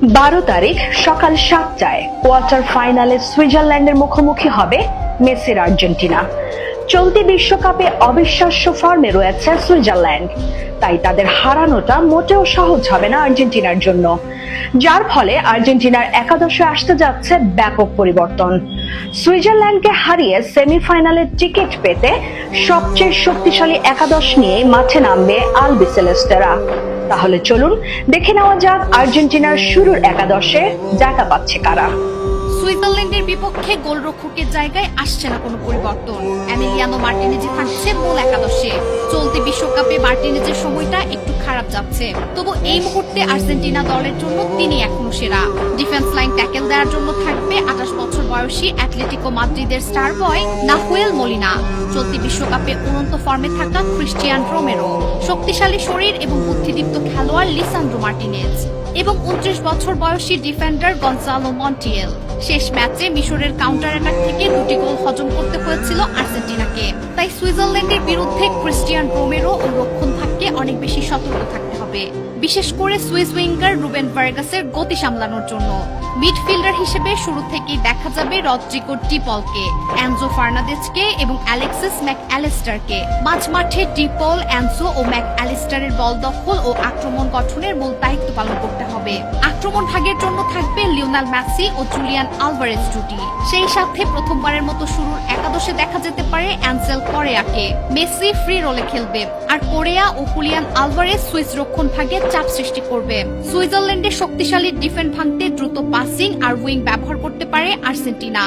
12 তারিখ সকাল 7টায় কোয়ার্টার ফাইনালে সুইজারল্যান্ডের মুখোমুখি হবে মেসির আর্জেন্টিনা। চলতি বিশ্বকাপে অবিশ্বাস্য ফর্মে রয়েছে সুইজারল্যান্ড, তাই তাদের হারানোটা মোটেও সহজ হবে না আর্জেন্টিনার জন্য, যার ফলে আর্জেন্টিনার একাদশে আসতে যাচ্ছে ব্যাপক পরিবর্তন। সুইজারল্যান্ডকে হারিয়ে সেমিফাইনালের টিকিট পেতে সবচেয়ে শক্তিশালী একাদশ নিয়ে মাঠে নামবে আলবিসেলেস্তেরা। তাহলে চলুন দেখে নেওয়া যাক আর্জেন্টিনার শুরুর একাদশে জায়গা পাচ্ছে কারা। সুইজারল্যান্ডের বিপক্ষে গোলরক্ষকের জায়গায় আসছে না কোনো পরিবর্তন। এমিলিয়ানো মার্টিনেজি থাকছে মূল একাদশে। চলতি বিশ্বকাপে মার্টিনেজের সময়টা একটু খারাপ যাচ্ছে, তবু এই মুহূর্তে আর্জেন্টিনা দলের জন্য তিনি এখনো সেরা। ডিফেন্স লাইন ট্যাকেল দেওয়ার জন্য থাকবে 28 বছর বয়সী অ্যাটলেটিকো মাদ্রিদের স্টার বয় নাহুয়েল মলিনা। চলতি বিশ্বকাপে উড়ন্ত ফর্মে থাকা ক্রিস্টিয়ান রোমেরো, শক্তিশালী শরীর এবং বুদ্ধিদীপ্ত খেলোয়াড় লিসান্দ্রো মার্টিনেজ এবং 29 বছর বয়সী ডিফেন্ডার গনজালো মন্টিয়েল। শেষ ম্যাচে মিশরের কাউন্টার অ্যাটাক থেকে 2টি গোল হজম করতে হয়েছিল আর্জেন্টিনাকে, তাই সুইজারল্যান্ডের বিরুদ্ধে ক্রিস্টিয়ান রোমেরো ও রক্ষণভাগকে অনেক বেশি সতর্ক থাকতে হবে, বিশেষ করে সুইস উইঙ্গার রুবেন ভার্গাসের গতি সামলানোর জন্য। মিডফিল্ডার হিসেবে শুরু থেকেই দেখা যাবে রদ্রিগো ডি পলকে, এনজো ফার্নান্দেজকে এবং অ্যালেক্সিস ম্যাক অ্যালিস্টারকে। মাঝমাঠে ডি পল, এনজো ও ম্যাক অ্যালিস্টারের বল দখল ও আক্রমণ গঠনের মূল দায়িত্ব পালন করতে হবে। আক্রমণ ভাগের জন্য থাকবে লিওনেল মেসি ও জুলিয়ান আলভারেজ জুটি। সেই সাথে প্রথমবারের মতো শুরুর একাদশে দেখা যেতে পারে অ্যাঞ্জেল করেয়াকে। মেসি ফ্রি রোলে খেলবে, আর কোরেয়া ও হুলিয়ান আলভারেজ সুইস রক্ষণ ভাগে চাপ সৃষ্টি করবে। সুইজারল্যান্ডের শক্তিশালী ডিফেন্স ভাঙতে দ্রুত পাসিং আর উইং ব্যবহার করতে পারে আর্জেন্টিনা।